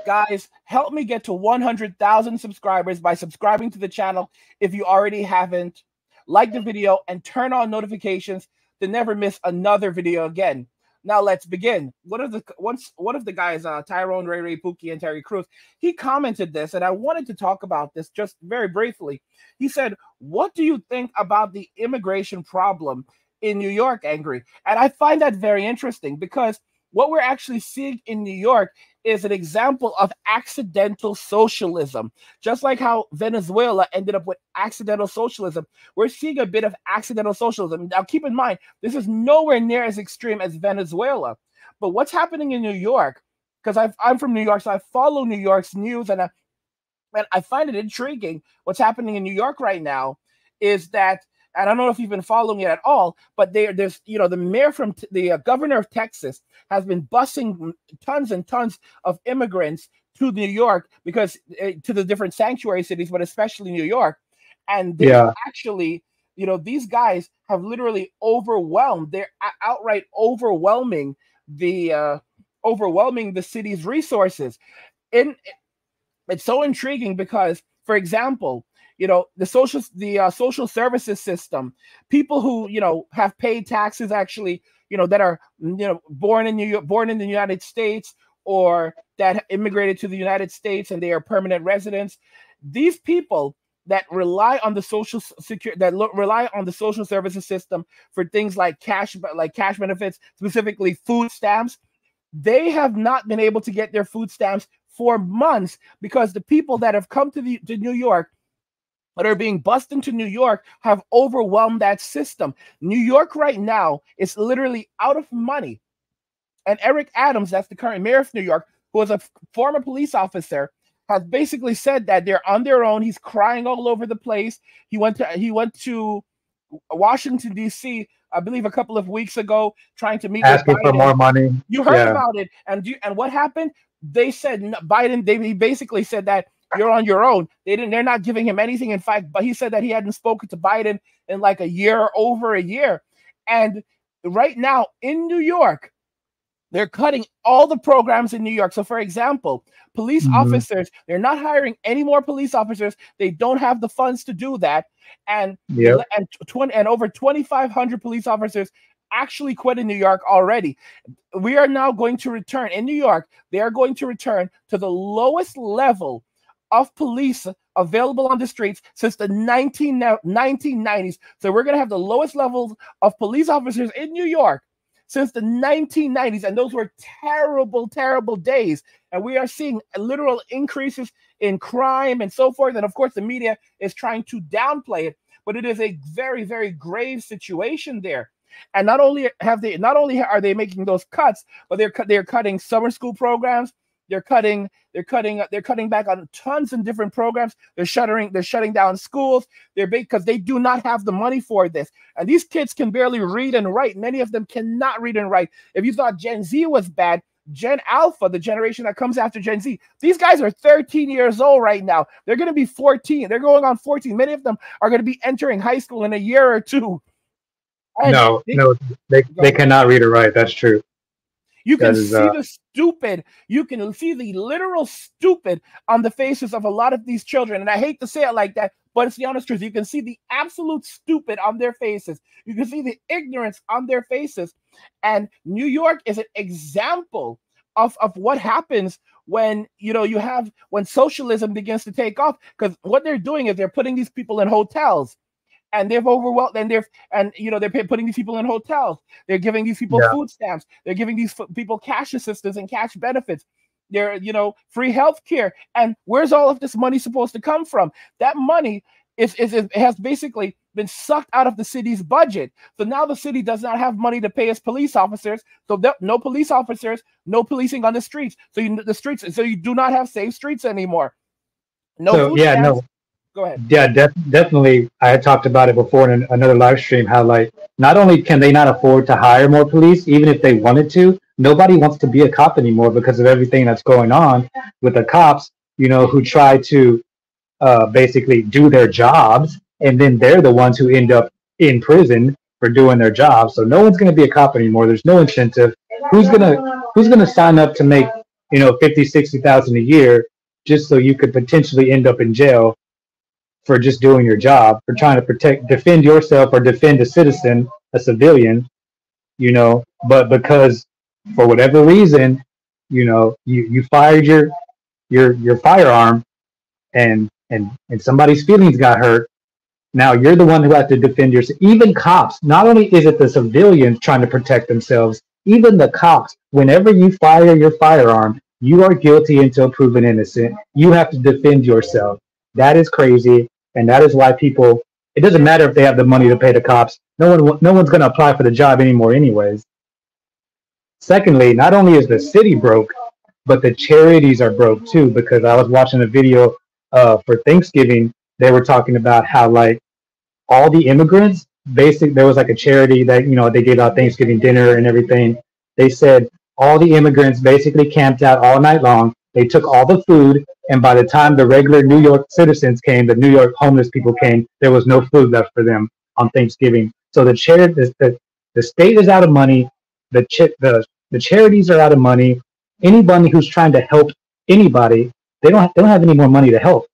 Guys, help me get to 100,000 subscribers by subscribing to the channel if you already haven't. Like the video and turn on notifications to never miss another video again. Now let's begin. One of the guys, Tyrone, Ray, Pookie, and Terry Crews, he commented this, and I wanted to talk about this just very briefly. He said, "What do you think about the immigration problem in New York, Angry?" And I find that very interesting because what we're actually seeing in New York is an example of accidental socialism. Just like how Venezuela ended up with accidental socialism, we're seeing a bit of accidental socialism. Now, keep in mind, this is nowhere near as extreme as Venezuela. But what's happening in New York, because I'm from New York, so I follow New York's news, and I find it intriguing. What's happening in New York right now is that, and I don't know if you've been following it at all, but there's, the mayor from the governor of Texas has been busing tons and tons of immigrants to New York because to the different sanctuary cities, but especially New York. And they actually, these guys have literally overwhelmed. They're outright overwhelming the city's resources. And it's so intriguing because, for example, the social services system, people who, have paid taxes actually, that are, born in New York, born in the United States, or that immigrated to the United States and they are permanent residents. These people that rely on the social services system for things like cash benefits, specifically food stamps, they have not been able to get their food stamps for months because the people that have come to New York, that are being bussed into New York, have overwhelmed that system. New York right now is literally out of money. And Eric Adams, that's the current mayor of New York, who was a former police officer, has basically said that they're on their own. He's crying all over the place. He went to Washington, D.C., I believe a couple of weeks ago, trying to meet asking for more money. You heard about it. And what happened? They said Biden, he basically said that you're on your own. They're not giving him anything. In fact, but he said that he hadn't spoken to Biden in like a year or over a year. And right now in New York, they're cutting all the programs in New York. So, for example, police officers, they're not hiring any more police officers. They don't have the funds to do that. And over 2,500 police officers actually quit in New York already. We are now going to return in New York. They are going to return to the lowest level of police available on the streets since the 1990s. So we're going to have the lowest levels of police officers in New York since the 1990s. And those were terrible, terrible days. And we are seeing literal increases in crime and so forth. And of course, the media is trying to downplay it, but it is a very, very grave situation there. And not only are they making those cuts, but they're cutting summer school programs. They're cutting back on tons of different programs. They're shutting down schools. Because they do not have the money for this. And these kids can barely read and write. Many of them cannot read and write. If you thought Gen Z was bad, Gen Alpha, the generation that comes after Gen Z, these guys are 13 years old right now. They're going to be 14. They're going on 14. Many of them are going to be entering high school in a year or two. And they cannot read or write. That's true. You can see the stupid. You can see the literal stupid on the faces of a lot of these children. And I hate to say it like that, but it's the honest truth. You can see the absolute stupid on their faces. You can see the ignorance on their faces. And New York is an example of what happens when when socialism begins to take off. Because what they're doing is they're putting these people in hotels. And they've overwhelmed, and they're putting these people in hotels. They're giving these people food stamps. They're giving these people cash assistance and cash benefits. They're, free health care. And where's all of this money supposed to come from? That money has basically been sucked out of the city's budget. So now the city does not have money to pay its police officers. So no police officers, no policing on the streets. So you do not have safe streets anymore. Food stamps. Go ahead. Yeah, definitely. I had talked about it before in another live stream, how not only can they not afford to hire more police, even if they wanted to, nobody wants to be a cop anymore because of everything that's going on with the cops, who try to basically do their jobs, and then they're the ones who end up in prison for doing their job. So no one's going to be a cop anymore. There's no incentive. Who's gonna sign up to make you know, 50, 60,000 a year just so you could potentially end up in jail for just doing your job, for trying to defend yourself or defend a citizen, a civilian, you know, but because for whatever reason, you know, you fired your firearm and somebody's feelings got hurt. Now you're the one who has to defend yourself. Even cops, not only is it the civilians trying to protect themselves, even the cops, whenever you fire your firearm, you are guilty until proven innocent. You have to defend yourself. That is crazy. And that is why people, it doesn't matter if they have the money to pay the cops. No one's going to apply for the job anymore anyways. Secondly, not only is the city broke, but the charities are broke too, because I was watching a video for Thanksgiving. They were talking about how like all the immigrants, there was like a charity that, you know, they gave out Thanksgiving dinner and everything. They said all the immigrants basically camped out all night long. They took all the food, and by the time the regular New York citizens came, the New York homeless people came, there was no food left for them on Thanksgiving. So the state is out of money. The charities are out of money. Anybody who's trying to help anybody, they don't have any more money to help.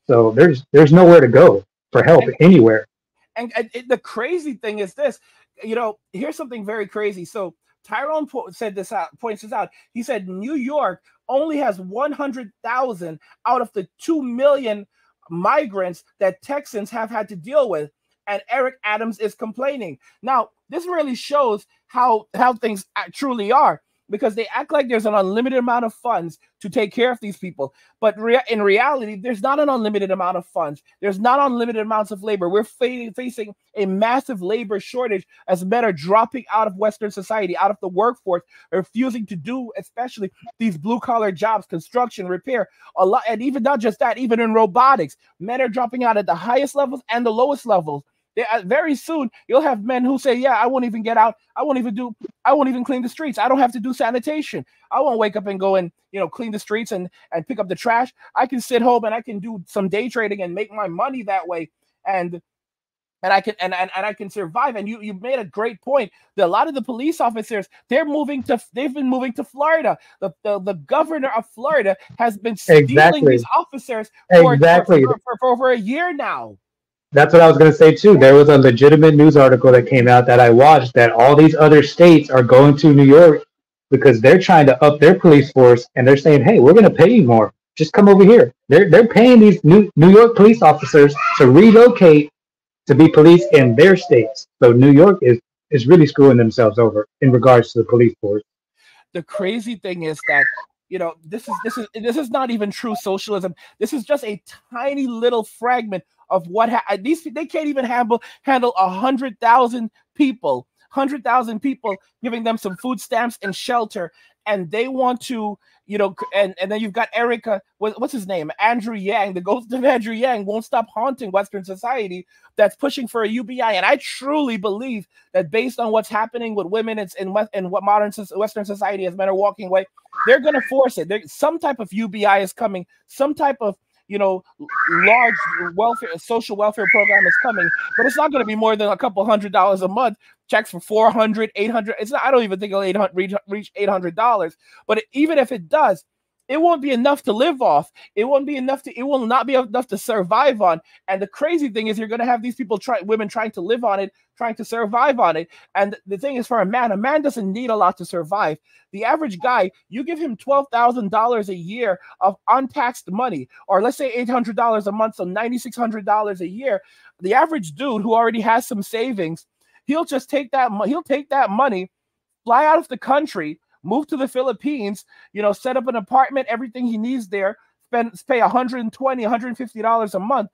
So there's nowhere to go for help anywhere. And the crazy thing is this, you know, here's something very crazy. So Tyrone points this out. He said New York only has 100,000 out of the 2 million migrants that Texans have had to deal with. And Eric Adams is complaining. Now, this really shows how things truly are, because they act like there's an unlimited amount of funds to take care of these people. But in reality, there's not an unlimited amount of funds. There's not unlimited amounts of labor. We're facing a massive labor shortage as men are dropping out of Western society, out of the workforce, refusing to do, especially these blue-collar jobs, construction, repair, a lot. And even not just that, even in robotics, men are dropping out at the highest levels and the lowest levels. Very soon, you'll have men who say, yeah, I won't even get out. I won't even clean the streets. I don't have to do sanitation. I won't wake up and go and, you know, clean the streets and pick up the trash. I can sit home and I can do some day trading and make my money that way. And I can survive. And you made a great point that a lot of the police officers, they've been moving to Florida. The governor of Florida has been stealing these officers for over a year now. That's what I was going to say too. There was a legitimate news article that came out that I watched that all these other states are going to New York because they're trying to up their police force, and they're saying, "Hey, we're going to pay you more. Just come over here." They're paying these New York police officers to relocate to be police in their states. So New York is really screwing themselves over in regards to the police force. The crazy thing is that, you know, this is not even true socialism. This is just a tiny little fragment of what they can't even handle 100,000 people, giving them some food stamps and shelter, and they want to, you know, and then you've got Erica, what's his name, Andrew Yang, the ghost of Andrew Yang won't stop haunting Western society, that's pushing for a UBI. And I truly believe that based on what's happening with women in what modern Western society, as men are walking away, they're going to force it. Some type of UBI is coming, some type of, you know, large social welfare program is coming, but it's not going to be more than a couple $100 a month. Checks for $400, $800. It's not. I don't even think it'll reach $800. But even if it does, it won't be enough to live off. It won't be enough to. It will not be enough to survive on. And the crazy thing is, you're going to have these people women trying to live on it, trying to survive on it. And the thing is, for a man doesn't need a lot to survive. The average guy, you give him $12,000 a year of untaxed money, or let's say $800 a month, so $9,600 a year. The average dude who already has some savings, he'll just take that. He'll take that money, fly out of the country, move to the Philippines, you know, set up an apartment, everything he needs there, pay $120, $150 a month,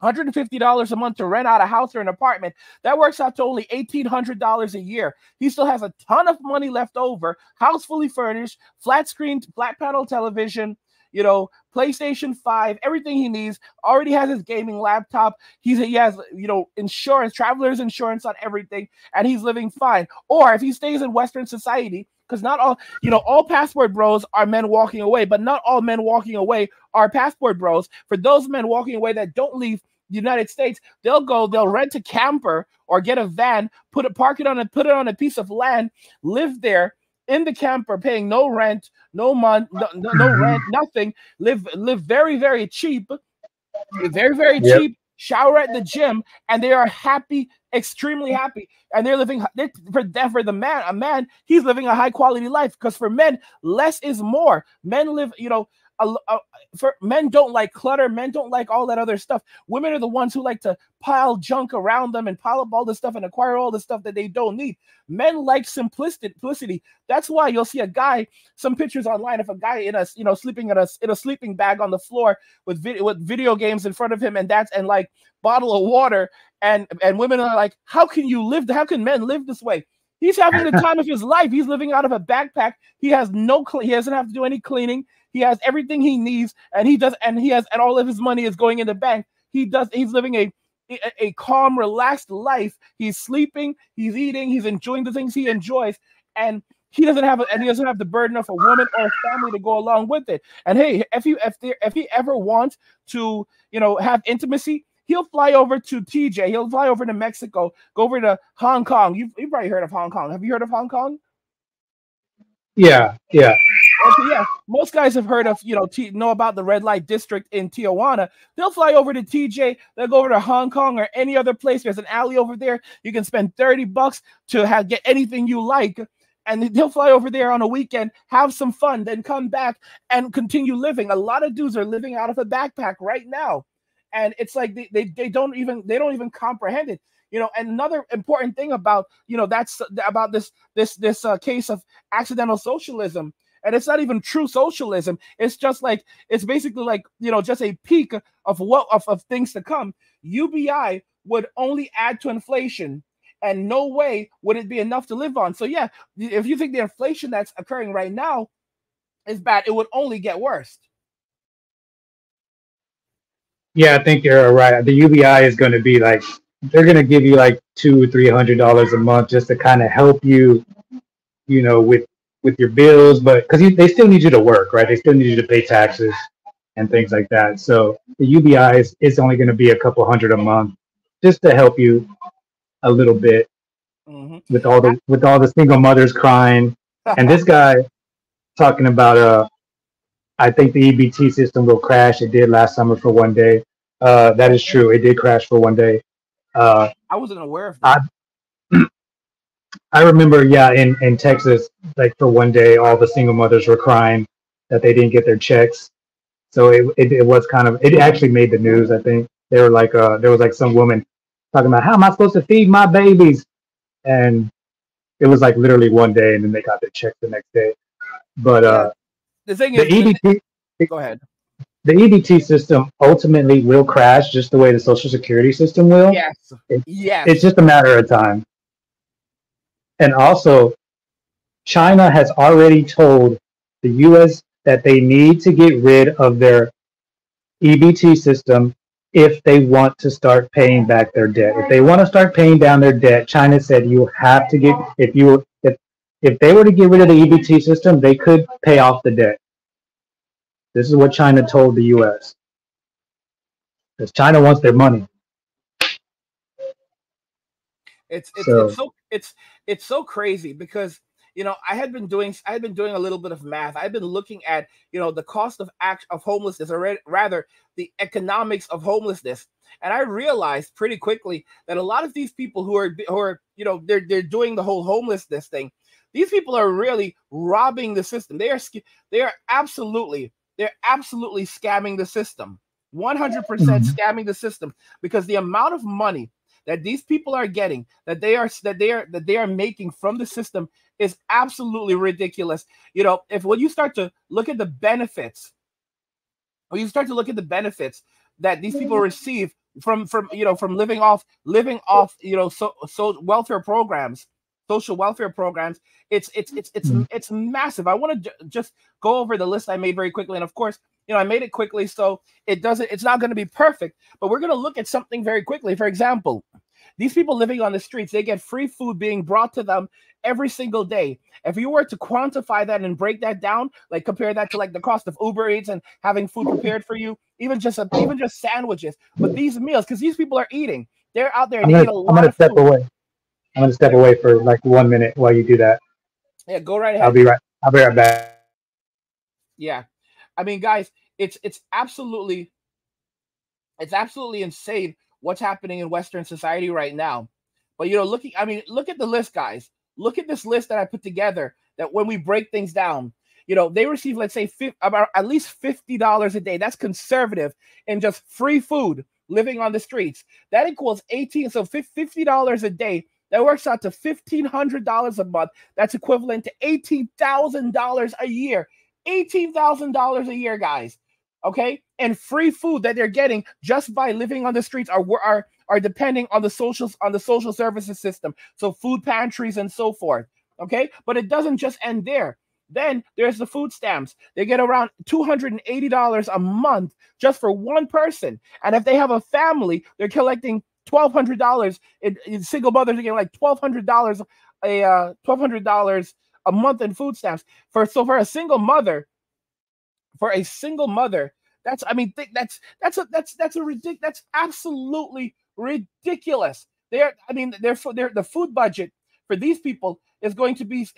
$150 a month to rent out a house or an apartment. That works out to only $1,800 a year. He still has a ton of money left over, house fully furnished, flat screen, flat panel television, you know, PlayStation 5, everything he needs, already has his gaming laptop. He has, you know, insurance, traveler's insurance on everything, and he's living fine. Or if he stays in Western society, because not all, you know, all passport bros are men walking away, but not all men walking away are passport bros. For those men walking away that don't leave the United States, they'll rent a camper or get a van, put it on a piece of land, live there, in the camper, paying no rent, no month, no rent, nothing. Live very, very cheap, very, very Yep. cheap. Shower at the gym, and they are happy, extremely happy, and they're living. For the man, a man, he's living a high quality life, because for men, less is more. Men live, for men don't like clutter. Men don't like all that other stuff. Women are the ones who like to pile junk around them and pile up all this stuff and acquire all the stuff that they don't need. Men like simplicity. That's why you'll see some pictures online of a guy in a sleeping in a sleeping bag on the floor with video games in front of him, and like bottle of water, and women are like, how can men live this way? He's having the time of his life. He's living out of a backpack. He doesn't have to do any cleaning. He has everything he needs, and all of his money is going in the bank. He's living a calm, relaxed life. He's sleeping, he's eating, he's enjoying the things he enjoys, and he doesn't have the burden of a woman or a family to go along with it. And hey, if he ever wants to, have intimacy, he'll fly over to TJ. He'll fly over to Mexico, go over to Hong Kong. You've probably heard of Hong Kong. Have you heard of Hong Kong? Yeah. Okay, yeah. Most guys have heard of, know about the red light district in Tijuana. They'll fly over to TJ. They'll go over to Hong Kong or any other place. There's an alley over there. You can spend $30 to get anything you like. And they'll fly over there on a weekend, have some fun, then come back and continue living. A lot of dudes are living out of a backpack right now. And it's like they don't even comprehend it. And another important thing about, that's about this case of accidental socialism. And it's not even true socialism. It's just like, it's basically like, just a peak of things to come. UBI would only add to inflation, and no way would it be enough to live on. So yeah, if you think the inflation that's occurring right now is bad, it would only get worse. Yeah, I think you're right. The UBI is going to be like, they're going to give you like $200-300 a month just to kind of help you, with your bills, but because they still need you to work, right? They still need you to pay taxes and things like that. So the UBI is only going to be a couple $100 a month just to help you a little bit with all the single mothers crying. And this guy talking about I think the EBT system will crash. It did last summer for one day. That is true. It did crash for one day. I wasn't aware of that. I remember, in Texas, like for one day, all the single mothers were crying that they didn't get their checks. So it was it actually made the news. I think they were like, there was like some woman talking about, how am I supposed to feed my babies? And it was like literally one day, and then they got their checks the next day. But the thing is, EBT, go ahead. The EBT system ultimately will crash, just the way the Social Security system will. Yes. It's just a matter of time. And also, China has already told the U.S. that they need to get rid of their EBT system if they want to start paying back their debt. If they want to start paying down their debt, China said you have to if they were to get rid of the EBT system, they could pay off the debt. This is what China told the U.S. Because China wants their money. It's so crazy because I had been doing a little bit of math. I've been looking at the cost of homelessness, or rather the economics of homelessness, and I realized pretty quickly that a lot of these people who are they're doing the whole homelessness thing. These people are really robbing the system. They are absolutely scamming the system. 100% scamming the system, because the amount of money that these people are getting, that they are making from the system is absolutely ridiculous. When you start to look at the benefits, that these people receive from living off welfare programs, social welfare programs, it's massive. I want to just go over the list I made very quickly, and of course, I made it quickly, so it's not going to be perfect, but we're going to look at something very quickly. For example, these people living on the streets, they get free food being brought to them every single day. If you were to quantify that and break that down, like compare that to like the cost of Uber Eats and having food prepared for you, even just sandwiches, but these meals, because these people are eating, they're out there and they eat a lot of food. I'm going to step away for like 1 minute while you do that. Yeah, go right I'll ahead. be right. I'll be right back. Yeah, I mean, guys, it's absolutely insane what's happening in Western society right now. But looking, I mean, look at the list, guys. Look at this list that I put together. That when we break things down, they receive, let's say, about at least $50 a day. That's conservative in just free food, living on the streets. That equals 18. So $50 a day. That works out to $1,500 a month. That's equivalent to $18,000 a year. $18,000 a year, guys. Okay, and free food that they're getting just by living on the streets are depending on the social services system, so food pantries and so forth. Okay, but it doesn't just end there. Then there's the food stamps. They get around $280 a month just for one person, and if they have a family, they're collecting $1,200. In single mothers are getting like $1,200 $1,200 a month in food stamps for a single mother. For a single mother, that's absolutely ridiculous. The food budget for these people is going to be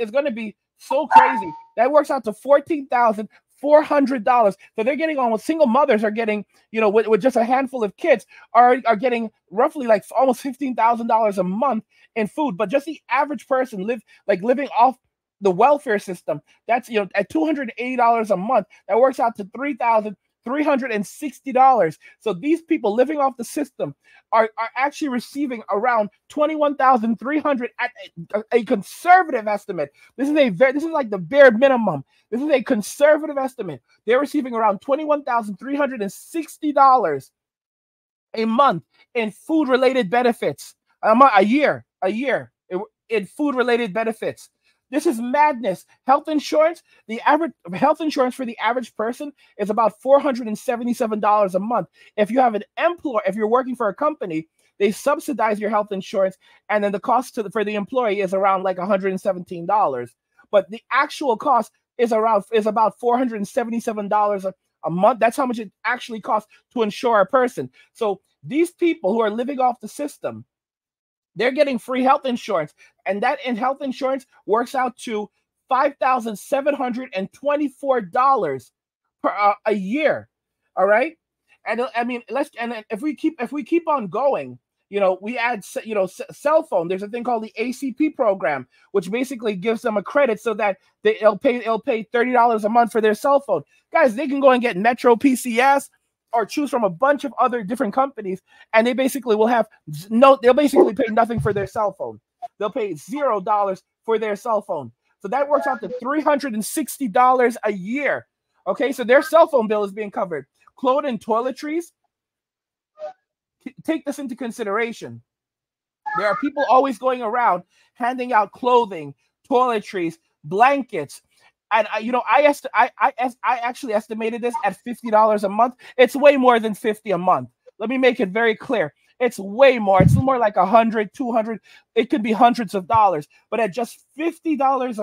so crazy. That works out to $14,400. So they're getting almost, single mothers are getting, with just a handful of kids, are getting roughly like almost $15,000 a month in food. But just the average person living off the welfare system, that's at $280 a month, that works out to $3,360. So these people living off the system are actually receiving around $21,300 at a conservative estimate. This is like the bare minimum. This is a conservative estimate. They're receiving around $21,360 a month in food-related benefits, a year in food-related benefits. This is madness. The average health insurance for the average person is about $477 a month. If you have if you're working for a company, they subsidize your health insurance, and then the cost for the employee is around like $117. But the actual cost is about $477 a month. That's how much it actually costs to insure a person. So these people who are living off the system, they're getting free health insurance, and that in health insurance works out to $5,724 per a year. All right, and I mean, if we keep on going, we add cell phone. There's a thing called the ACP program, which basically gives them a credit so that they'll pay $30 a month for their cell phone. Guys, they can go and get Metro PCS or choose from a bunch of other different companies, and they basically they'll basically pay nothing for their cell phone. They'll pay $0 for their cell phone. So that works out to $360 a year. Okay, so their cell phone bill is being covered. Clothes and toiletries, take this into consideration. There are people always going around handing out clothing, toiletries, blankets. And I actually estimated this at $50 a month. It's way more than $50 a month. Let me make it very clear. It's way more. It's more like $100, $200. It could be hundreds of dollars. But at just $50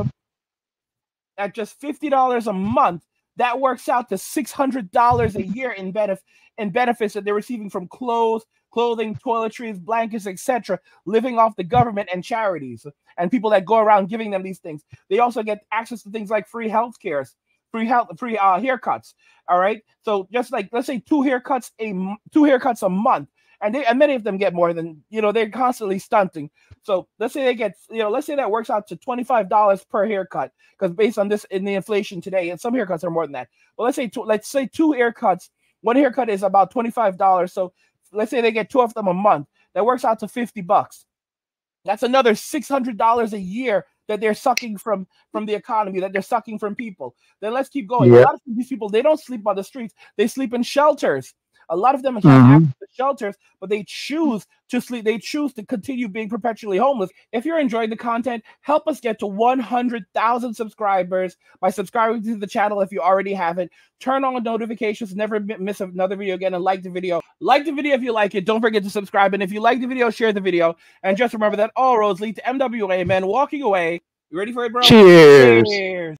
a month, that works out to $600 a year in benefits that they're receiving from clothing, toiletries, blankets, etc., living off the government and charities and people that go around giving them these things. They also get access to things like free haircuts. All right. So just like, let's say two haircuts a month, and many of them get more than, they're constantly stunting. So let's say that works out to $25 per haircut, because based on this in the inflation today, and some haircuts are more than that. But let's say two haircuts. One haircut is about $25. So let's say they get 2 of them a month. That works out to $50. That's another $600 a year that they're sucking from the economy, that they're sucking from people. Then let's keep going. Yep. A lot of these people, they don't sleep on the streets. They sleep in shelters. A lot of them have access to shelters, but they choose to sleep. They choose to continue being perpetually homeless. If you're enjoying the content, help us get to 100,000 subscribers by subscribing to the channel if you already haven't. Turn on notifications, never miss another video again, and like the video. Like the video if you like it. Don't forget to subscribe. And if you like the video, share the video. And just remember that all roads lead to MWA, man. Walking away. You ready for it, bro? Cheers. Cheers.